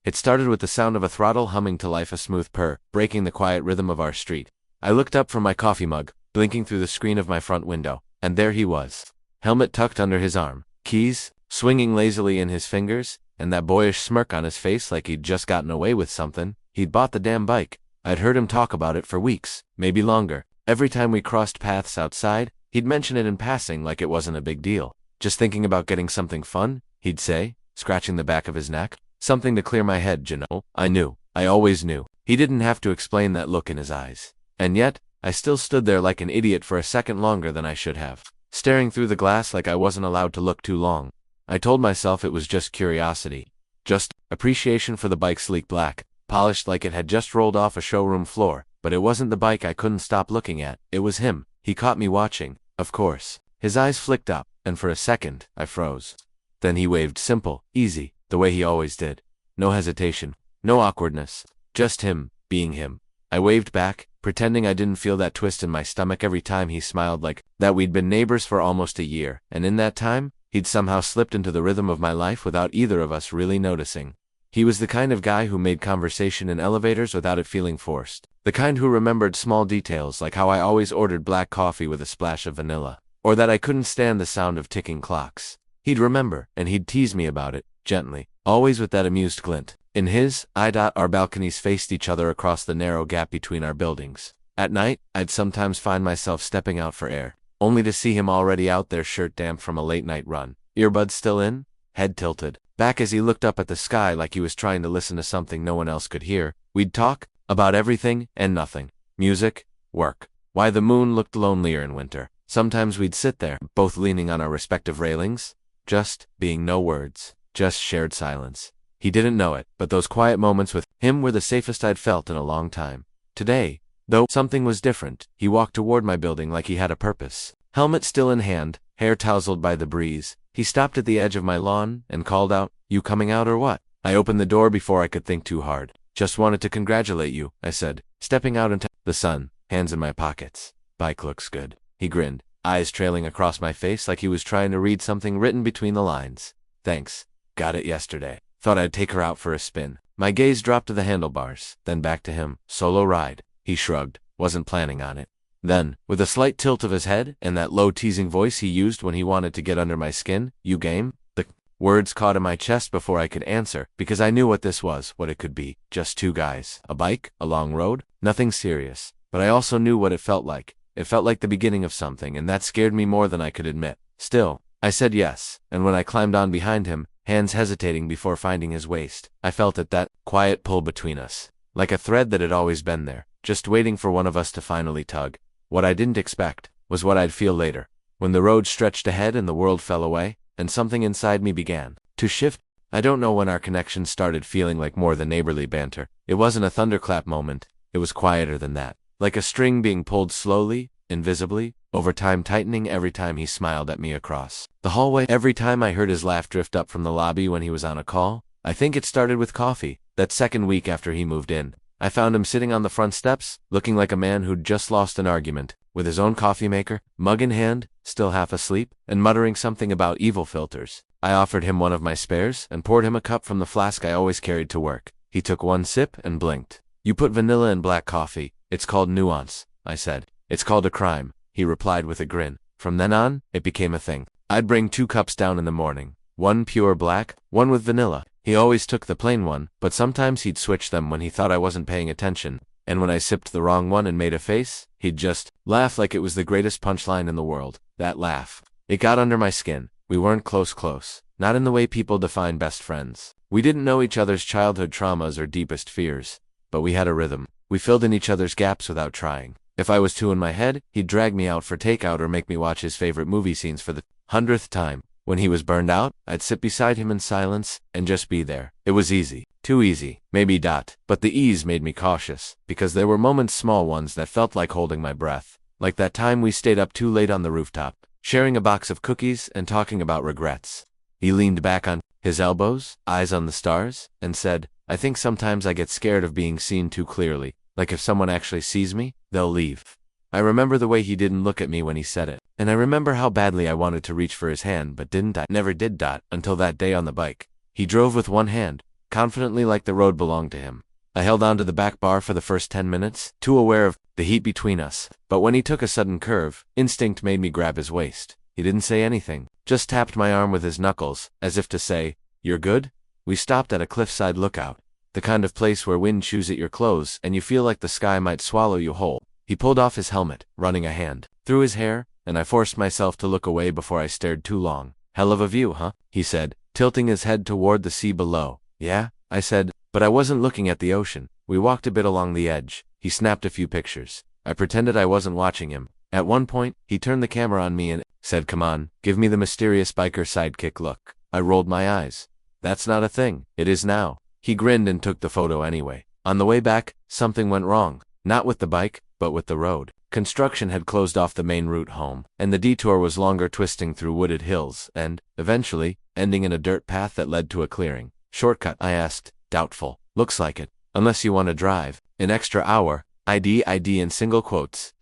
It started with the sound of a throttle humming to life, a smooth purr, breaking the quiet rhythm of our street. I looked up from my coffee mug, blinking through the screen of my front window, and there he was. Helmet tucked under his arm, keys swinging lazily in his fingers, and that boyish smirk on his face like he'd just gotten away with something. He'd bought the damn bike. I'd heard him talk about it for weeks, maybe longer. Every time we crossed paths outside, he'd mention it in passing like it wasn't a big deal. Just thinking about getting something fun, he'd say, scratching the back of his neck. Something to clear my head, you know. I knew. I always knew. He didn't have to explain that look in his eyes. And yet, I still stood there like an idiot for a second longer than I should have, staring through the glass like I wasn't allowed to look too long. I told myself it was just curiosity. Just appreciation for the bike's sleek black, polished like it had just rolled off a showroom floor. But it wasn't the bike I couldn't stop looking at. It was him. He caught me watching, of course. His eyes flicked up, and for a second, I froze. Then he waved, simple, easy, the way he always did. No hesitation, no awkwardness, just him, being him. I waved back, pretending I didn't feel that twist in my stomach every time he smiled, like that we'd been neighbors for almost a year, and in that time, he'd somehow slipped into the rhythm of my life without either of us really noticing. He was the kind of guy who made conversation in elevators without it feeling forced. The kind who remembered small details like how I always ordered black coffee with a splash of vanilla, or that I couldn't stand the sound of ticking clocks. He'd remember, and he'd tease me about it, gently, always with that amused glint. In his eye, our balconies faced each other across the narrow gap between our buildings. At night, I'd sometimes find myself stepping out for air, only to see him already out there, shirt damp from a late-night run, earbuds still in, head tilted back as he looked up at the sky like he was trying to listen to something no one else could hear. We'd talk about everything and nothing. Music, work, why the moon looked lonelier in winter. Sometimes we'd sit there, both leaning on our respective railings, just being no words, just shared silence. He didn't know it, but those quiet moments with him were the safest I'd felt in a long time. Today, though, something was different. He walked toward my building like he had a purpose. Helmet still in hand, hair tousled by the breeze, he stopped at the edge of my lawn and called out, "You coming out or what?" I opened the door before I could think too hard. "Just wanted to congratulate you," I said, stepping out into the sun, hands in my pockets. "Bike looks good." He grinned, eyes trailing across my face like he was trying to read something written between the lines. "Thanks. Got it yesterday. Thought I'd take her out for a spin." My gaze dropped to the handlebars, then back to him. "Solo ride." He shrugged, wasn't planning on it. Then, with a slight tilt of his head and that low teasing voice he used when he wanted to get under my skin, "You game?" The words caught in my chest before I could answer, because I knew what this was, what it could be. Just two guys, a bike, a long road, nothing serious. But I also knew what it felt like. It felt like the beginning of something, and that scared me more than I could admit. Still, I said yes, and when I climbed on behind him, hands hesitating before finding his waist, I felt it, that quiet pull between us, like a thread that had always been there, just waiting for one of us to finally tug. What I didn't expect was what I'd feel later, when the road stretched ahead and the world fell away, and something inside me began to shift. I don't know when our connection started feeling like more than neighborly banter. It wasn't a thunderclap moment, it was quieter than that, like a string being pulled slowly, invisibly, over time, tightening every time he smiled at me across the hallway, every time I heard his laugh drift up from the lobby when he was on a call. I think it started with coffee. That second week after he moved in, I found him sitting on the front steps, looking like a man who'd just lost an argument, with his own coffee maker, mug in hand, still half asleep, and muttering something about evil filters. I offered him one of my spares and poured him a cup from the flask I always carried to work. He took one sip and blinked. "You put vanilla in black coffee. It's called nuance," I said. "It's called a crime," he replied with a grin. From then on, it became a thing. I'd bring 2 cups down in the morning, one pure black, one with vanilla. He always took the plain one, but sometimes he'd switch them when he thought I wasn't paying attention, and when I sipped the wrong one and made a face, he'd just laugh like it was the greatest punchline in the world. That laugh, it got under my skin. We weren't close, not in the way people define best friends. We didn't know each other's childhood traumas or deepest fears, but we had a rhythm. We filled in each other's gaps without trying. If I was too in my head, he'd drag me out for takeout or make me watch his favorite movie scenes for the 100th time. When he was burned out, I'd sit beside him in silence and just be there. It was easy. Too easy, maybe. But the ease made me cautious, because there were moments, small ones, that felt like holding my breath. Like that time we stayed up too late on the rooftop, sharing a box of cookies and talking about regrets. He leaned back on his elbows, eyes on the stars, and said, "I think sometimes I get scared of being seen too clearly. Like if someone actually sees me, they'll leave." I remember the way he didn't look at me when he said it, and I remember how badly I wanted to reach for his hand but didn't. I never did. Until that day on the bike. He drove with one hand, confidently like the road belonged to him. I held on to the back bar for the first 10 minutes, too aware of the heat between us, but when he took a sudden curve, instinct made me grab his waist. He didn't say anything, just tapped my arm with his knuckles, as if to say, "You're good?" We stopped at a cliffside lookout, the kind of place where wind chews at your clothes and you feel like the sky might swallow you whole. He pulled off his helmet, running a hand through his hair, and I forced myself to look away before I stared too long. "Hell of a view, huh?" he said, tilting his head toward the sea below. "Yeah," I said, but I wasn't looking at the ocean. We walked a bit along the edge. He snapped a few pictures. I pretended I wasn't watching him. At one point, he turned the camera on me and said, "Come on, give me the mysterious biker sidekick look." I rolled my eyes. "That's not a thing." "It is now." He grinned and took the photo anyway. On the way back, something went wrong. Not with the bike, but with the road. Construction had closed off the main route home, and the detour was longer, twisting through wooded hills and, eventually, ending in a dirt path that led to a clearing. "Shortcut?" I asked, doubtful. "Looks like it. Unless you want to drive." An extra hour. ID in single quotes.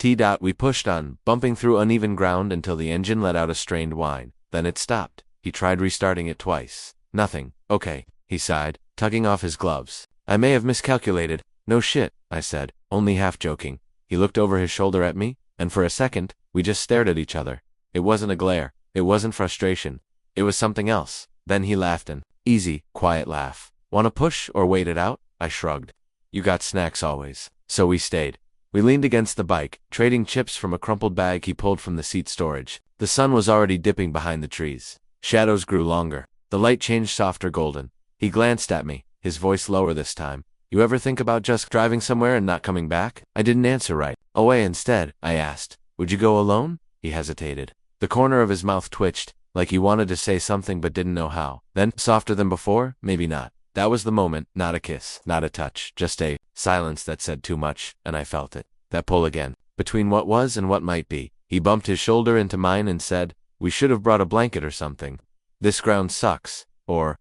We pushed on, bumping through uneven ground until the engine let out a strained whine. Then it stopped. He tried restarting it twice. Nothing. "Okay," he sighed, tugging off his gloves. "I may have miscalculated." "No shit," I said, only half joking. He looked over his shoulder at me, and for a second, we just stared at each other. It wasn't a glare. It wasn't frustration. It was something else. Then he laughed, an easy, quiet laugh. "Want to push or wait it out?" I shrugged. "You got snacks always." So we stayed. We leaned against the bike, trading chips from a crumpled bag he pulled from the seat storage. The sun was already dipping behind the trees. Shadows grew longer. The light changed softer golden. He glanced at me, his voice lower this time. "You ever think about just driving somewhere and not coming back?" I didn't answer right away. Instead, I asked, "Would you go alone?" He hesitated. The corner of his mouth twitched, like he wanted to say something but didn't know how. Then, softer than before, "Maybe not." That was the moment. Not a kiss, not a touch, just a silence that said too much, and I felt it. That pull again, between what was and what might be. He bumped his shoulder into mine and said, "We should have brought a blanket or something. This ground sucks. Or,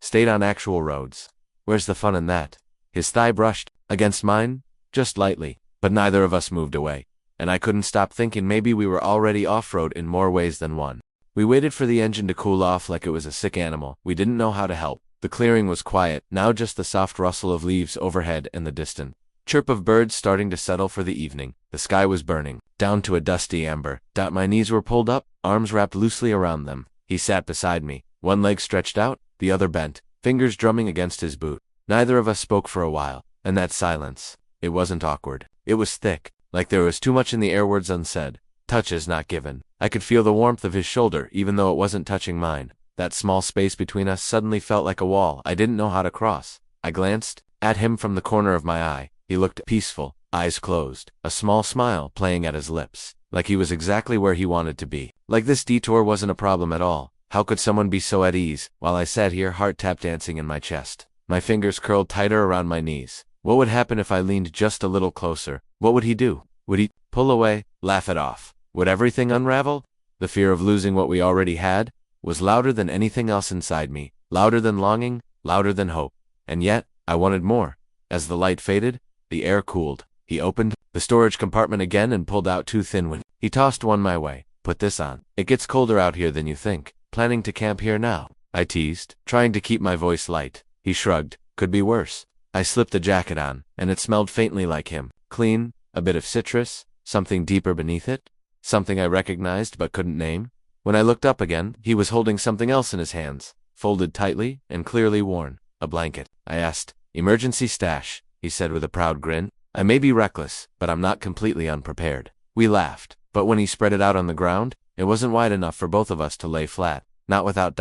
stayed on actual roads. Where's the fun in that?" His thigh brushed against mine, just lightly, but neither of us moved away. And I couldn't stop thinking maybe we were already off-road in more ways than one. We waited for the engine to cool off like it was a sick animal. We didn't know how to help. The clearing was quiet, now just the soft rustle of leaves overhead and the distant chirp of birds starting to settle for the evening. The sky was burning, down to a dusty amber. My knees were pulled up, arms wrapped loosely around them. He sat beside me, one leg stretched out, the other bent, fingers drumming against his boot. Neither of us spoke for a while, and that silence, it wasn't awkward. It was thick, like there was too much in the air, words unsaid, touches not given. I could feel the warmth of his shoulder even though it wasn't touching mine. That small space between us suddenly felt like a wall I didn't know how to cross. I glanced at him from the corner of my eye. He looked peaceful, eyes closed, a small smile playing at his lips, like he was exactly where he wanted to be. Like this detour wasn't a problem at all. How could someone be so at ease, while I sat here, heart tap dancing in my chest? My fingers curled tighter around my knees. What would happen if I leaned just a little closer? What would he do? Would he pull away, laugh it off? Would everything unravel? The fear of losing what we already had was louder than anything else inside me, louder than longing, louder than hope. And yet, I wanted more. As the light faded, the air cooled. He opened the storage compartment again and pulled out two thin ones. He tossed one my way. "Put this on. It gets colder out here than you think. Planning to camp here now?" I teased, trying to keep my voice light. He shrugged. "Could be worse." I slipped the jacket on, and it smelled faintly like him. Clean, a bit of citrus, something deeper beneath it, something I recognized but couldn't name. When I looked up again, he was holding something else in his hands, folded tightly and clearly worn. "A blanket." I asked. "Emergency stash," he said with a proud grin. "I may be reckless, but I'm not completely unprepared." We laughed, but when he spread it out on the ground, it wasn't wide enough for both of us to lay flat, not without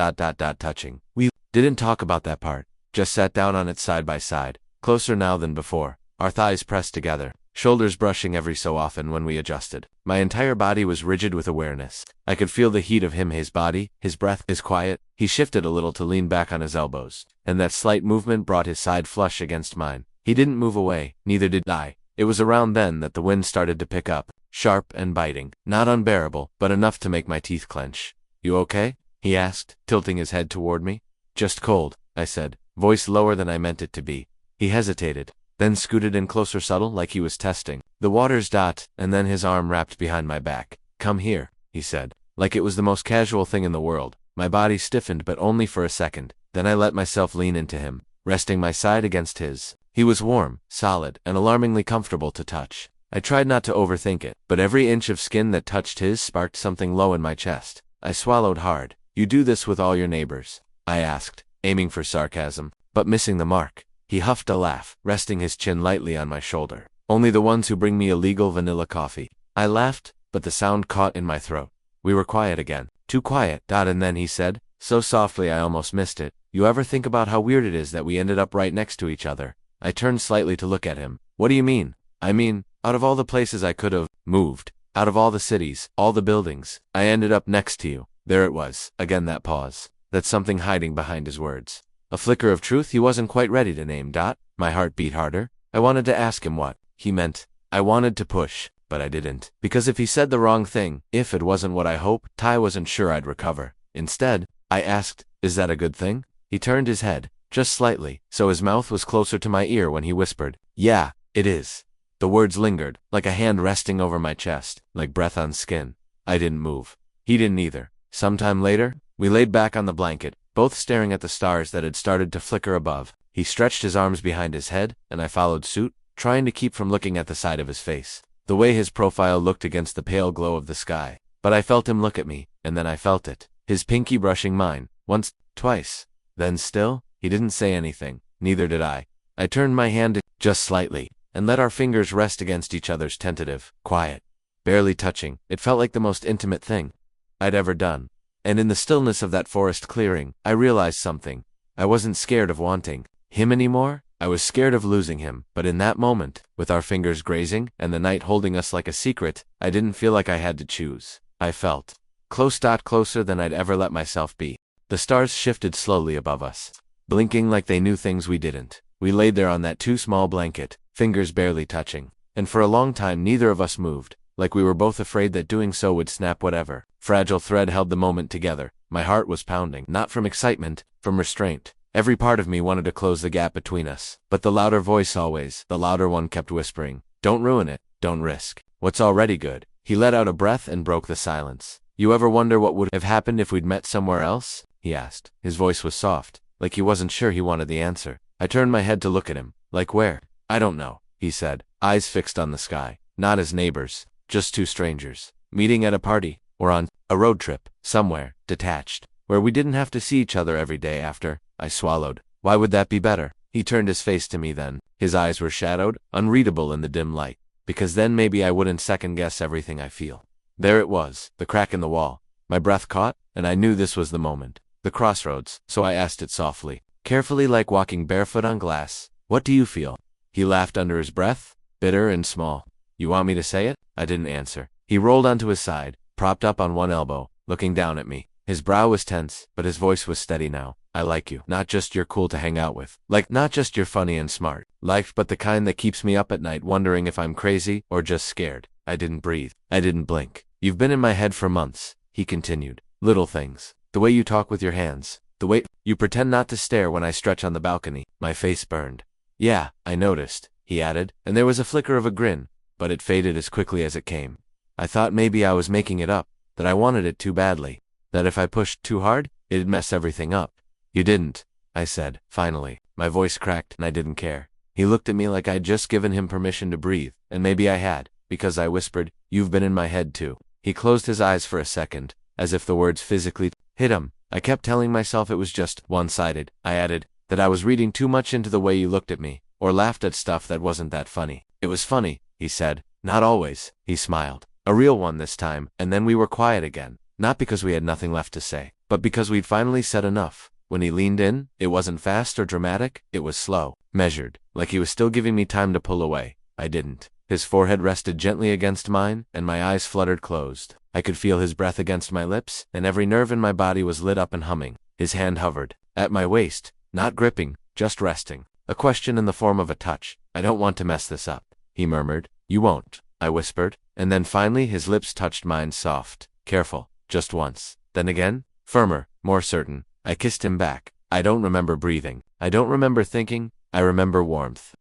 touching. We didn't talk about that part, just sat down on it side by side, closer now than before, our thighs pressed together, shoulders brushing every so often when we adjusted. My entire body was rigid with awareness. I could feel the heat of him, his body, his breath, his quiet. He shifted a little to lean back on his elbows, and that slight movement brought his side flush against mine. He didn't move away, neither did I. It was around then that the wind started to pick up, sharp and biting, not unbearable, but enough to make my teeth clench. "You okay?" he asked, tilting his head toward me. "Just cold," I said, voice lower than I meant it to be. He hesitated, then scooted in closer, subtle, like he was testing the waters. And then his arm wrapped behind my back. "Come here," he said, like it was the most casual thing in the world. My body stiffened, but only for a second. Then I let myself lean into him, resting my side against his. He was warm, solid, and alarmingly comfortable to touch. I tried not to overthink it, but every inch of skin that touched his sparked something low in my chest. I swallowed hard. "You do this with all your neighbors?" I asked, aiming for sarcasm, but missing the mark. He huffed a laugh, resting his chin lightly on my shoulder. "Only the ones who bring me illegal vanilla coffee." I laughed, but the sound caught in my throat. We were quiet again. Too quiet. And then he said, so softly I almost missed it, "You ever think about how weird it is that we ended up right next to each other?" I turned slightly to look at him. "What do you mean?" "I mean, out of all the places I could have moved, out of all the cities, all the buildings, I ended up next to you." There it was, again that pause, that something hiding behind his words. A flicker of truth he wasn't quite ready to name. My heart beat harder. I wanted to ask him what he meant. I wanted to push, but I didn't. Because if he said the wrong thing, if it wasn't what I hoped, Ty wasn't sure I'd recover. Instead, I asked, "Is that a good thing?" He turned his head, just slightly, so his mouth was closer to my ear when he whispered, "Yeah, it is." The words lingered, like a hand resting over my chest, like breath on skin. I didn't move. He didn't either. Sometime later, we laid back on the blanket, both staring at the stars that had started to flicker above. He stretched his arms behind his head, and I followed suit, trying to keep from looking at the side of his face, the way his profile looked against the pale glow of the sky. But I felt him look at me, and then I felt it. His pinky brushing mine, once, twice. Then still, he didn't say anything. Neither did I. I turned my hand just slightly, and let our fingers rest against each other's, tentative, quiet, barely touching. It felt like the most intimate thing I'd ever done. And in the stillness of that forest clearing, I realized something. I wasn't scared of wanting him anymore. I was scared of losing him. But in that moment, with our fingers grazing, and the night holding us like a secret, I didn't feel like I had to choose. I felt closer than I'd ever let myself be. The stars shifted slowly above us, blinking like they knew things we didn't. We laid there on that too small blanket, fingers barely touching. And for a long time neither of us moved, like we were both afraid that doing so would snap whatever fragile thread held the moment together. My heart was pounding, not from excitement, from restraint. Every part of me wanted to close the gap between us. But the louder voice always, the louder one, kept whispering, "Don't ruin it, don't risk what's already good." He let out a breath and broke the silence. "You ever wonder what would have happened if we'd met somewhere else?" he asked. His voice was soft, like he wasn't sure he wanted the answer. I turned my head to look at him. "Like where?" "I don't know," he said, eyes fixed on the sky. "Not as neighbors, just two strangers, meeting at a party, or on a road trip, somewhere, detached, where we didn't have to see each other every day after." I swallowed. "Why would that be better?" He turned his face to me then. His eyes were shadowed, unreadable in the dim light. "Because then maybe I wouldn't second-guess everything I feel." There it was, the crack in the wall. My breath caught, and I knew this was the moment. The crossroads, so I asked it softly, carefully, like walking barefoot on glass. "What do you feel?" He laughed under his breath, bitter and small. "You want me to say it?" I didn't answer. He rolled onto his side, propped up on one elbow, looking down at me. His brow was tense, but his voice was steady now. "I like you. Not just you're cool to hang out with. Like, not just you're funny and smart. Like, but the kind that keeps me up at night wondering if I'm crazy or just scared." I didn't breathe. I didn't blink. "You've been in my head for months," he continued. "Little things. The way you talk with your hands. The way you pretend not to stare when I stretch on the balcony." My face burned. "Yeah, I noticed," he added, and there was a flicker of a grin, but it faded as quickly as it came. I thought maybe I was making it up, that I wanted it too badly, that if I pushed too hard, it'd mess everything up. "You didn't," I said, finally. My voice cracked, and I didn't care. He looked at me like I'd just given him permission to breathe, and maybe I had, because I whispered, "You've been in my head too." He closed his eyes for a second, as if the words physically hit him. I kept telling myself it was just one-sided. I added, that I was reading too much into the way you looked at me, or laughed at stuff that wasn't that funny. "It was funny," he said. "Not always." He smiled. A real one this time, and then we were quiet again. Not because we had nothing left to say, but because we'd finally said enough. When he leaned in, it wasn't fast or dramatic, it was slow, measured, like he was still giving me time to pull away. I didn't. His forehead rested gently against mine, and my eyes fluttered closed. I could feel his breath against my lips, and every nerve in my body was lit up and humming. His hand hovered at my waist, not gripping, just resting. A question in the form of a touch. "I don't want to mess this up," he murmured. "You won't," I whispered, and then finally his lips touched mine, soft, careful, just once. Then again, firmer, more certain. I kissed him back. I don't remember breathing. I don't remember thinking. I remember warmth.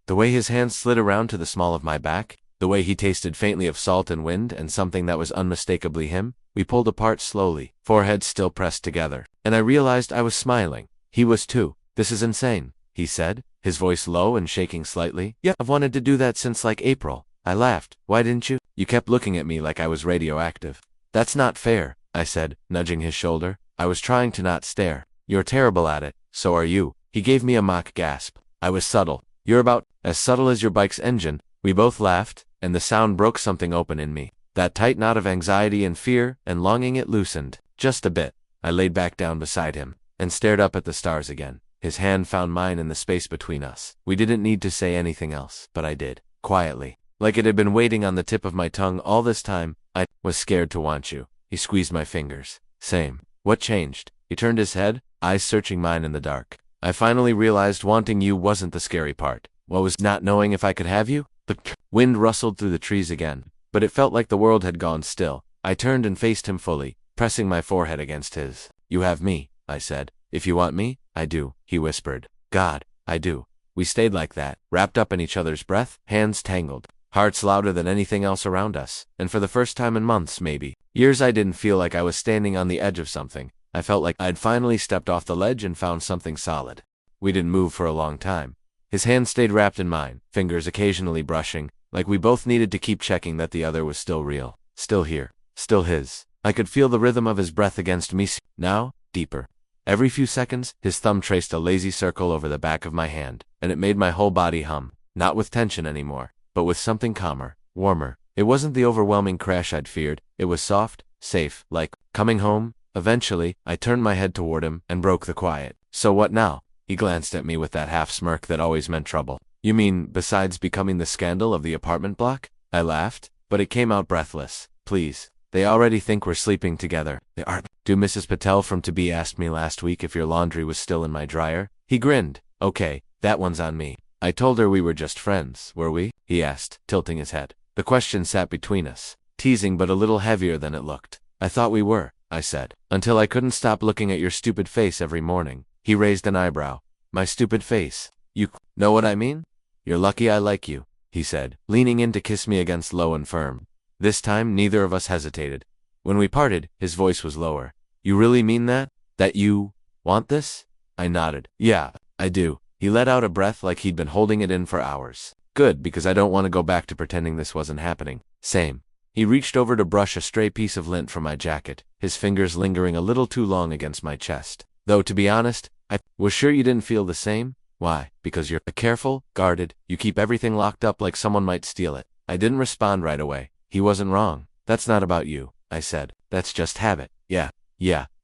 The way his hands slid around to the small of my back, the way he tasted faintly of salt and wind and something that was unmistakably him. We pulled apart slowly, foreheads still pressed together, and I realized I was smiling. He was too. "This is insane," he said, his voice low and shaking slightly. Yeah, I've wanted to do that since like April. I laughed. Why didn't you? You kept looking at me like I was radioactive. That's not fair, I said, nudging his shoulder. I was trying to not stare. You're terrible at it. So are you. He gave me a mock gasp. I was subtle. You're about as subtle as your bike's engine. We both laughed, and the sound broke something open in me. That tight knot of anxiety and fear and longing, it loosened. Just a bit. I laid back down beside him and stared up at the stars again. His hand found mine in the space between us. We didn't need to say anything else, but I did. Quietly. Like it had been waiting on the tip of my tongue all this time. I was scared to want you. He squeezed my fingers. Same. What changed? He turned his head, eyes searching mine in the dark. I finally realized wanting you wasn't the scary part. What was not knowing if I could have you? The wind rustled through the trees again, but it felt like the world had gone still. I turned and faced him fully, pressing my forehead against his. You have me, I said. If you want me, I do, he whispered. God, I do. We stayed like that, wrapped up in each other's breath, hands tangled, hearts louder than anything else around us, and for the first time in months, maybe, years, I didn't feel like I was standing on the edge of something. I felt like I'd finally stepped off the ledge and found something solid. We didn't move for a long time. His hand stayed wrapped in mine, fingers occasionally brushing, like we both needed to keep checking that the other was still real, still here, still his. I could feel the rhythm of his breath against me, now, deeper. Every few seconds, his thumb traced a lazy circle over the back of my hand, and it made my whole body hum, not with tension anymore, but with something calmer, warmer. It wasn't the overwhelming crash I'd feared, it was soft, safe, like coming home. Eventually, I turned my head toward him and broke the quiet. So what now? He glanced at me with that half smirk that always meant trouble. You mean, besides becoming the scandal of the apartment block? I laughed, but it came out breathless. Please. They already think we're sleeping together. They aren't. Do Mrs. Patel from To Be asked me last week if your laundry was still in my dryer? He grinned. Okay, that one's on me. I told her we were just friends, were we? He asked, tilting his head. The question sat between us, teasing but a little heavier than it looked. I thought we were, I said, until I couldn't stop looking at your stupid face every morning. He raised an eyebrow. My stupid face. You know what I mean? You're lucky I like you, he said, leaning in to kiss me against low and firm. This time, neither of us hesitated. When we parted, his voice was lower. You really mean that? That you want this? I nodded. Yeah, I do. He let out a breath like he'd been holding it in for hours. Good, because I don't want to go back to pretending this wasn't happening. Same. He reached over to brush a stray piece of lint from my jacket, his fingers lingering a little too long against my chest. Though, to be honest, I was sure you didn't feel the same. Why? Because you're careful, guarded, you keep everything locked up like someone might steal it. I didn't respond right away. He wasn't wrong. That's not about you, I said. That's just habit. Yeah.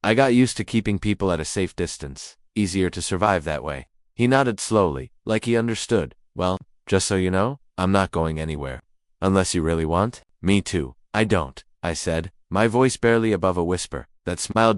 I got used to keeping people at a safe distance. Easier to survive that way. He nodded slowly, like he understood. Well, just so you know, I'm not going anywhere. Unless you really want? Me too. I don't, I said, my voice barely above a whisper. That smile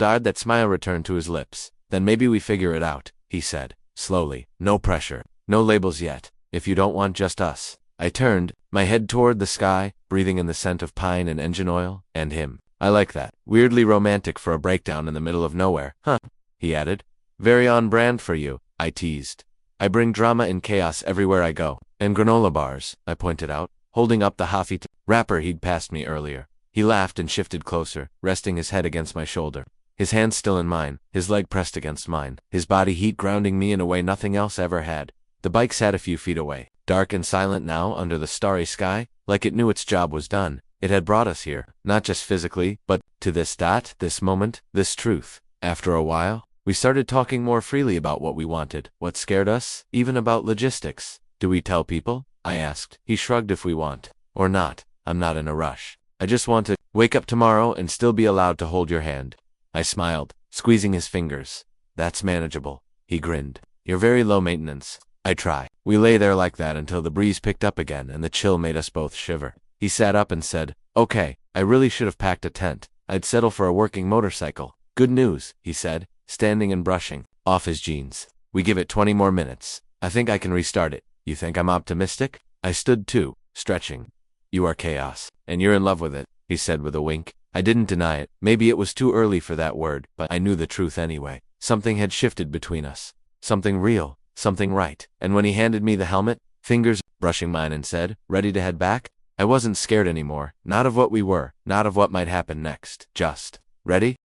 returned to his lips. Then maybe we figure it out, he said, slowly. No pressure. No labels yet. If you don't want just us. I turned, my head toward the sky, breathing in the scent of pine and engine oil, and him. I like that. Weirdly romantic for a breakdown in the middle of nowhere. Huh, he added. Very on brand for you, I teased. I bring drama and chaos everywhere I go. And granola bars, I pointed out, holding up the Hafi wrapper he'd passed me earlier. He laughed and shifted closer, resting his head against my shoulder. His hand still in mine, his leg pressed against mine, his body heat grounding me in a way nothing else ever had. The bike sat a few feet away, dark and silent now under the starry sky, like it knew its job was done. It had brought us here, not just physically, but to this this moment, this truth. After a while, we started talking more freely about what we wanted, what scared us, even about logistics. Do we tell people? I asked. He shrugged. If we want. Or not. I'm not in a rush. I just want to wake up tomorrow and still be allowed to hold your hand. I smiled, squeezing his fingers. That's manageable. He grinned. You're very low maintenance. I try. We lay there like that until the breeze picked up again and the chill made us both shiver. He sat up and said, Okay, I really should have packed a tent. I'd settle for a working motorcycle. Good news, he said, standing and brushing off his jeans. We give it 20 more minutes. I think I can restart it. You think I'm optimistic? I stood too, stretching. You are chaos, and you're in love with it, he said with a wink. I didn't deny it. Maybe it was too early for that word, but I knew the truth anyway. Something had shifted between us. Something real, something right. And when he handed me the helmet, fingers brushing mine and said, ready to head back? I wasn't scared anymore, not of what we were, not of what might happen next. Just, ready?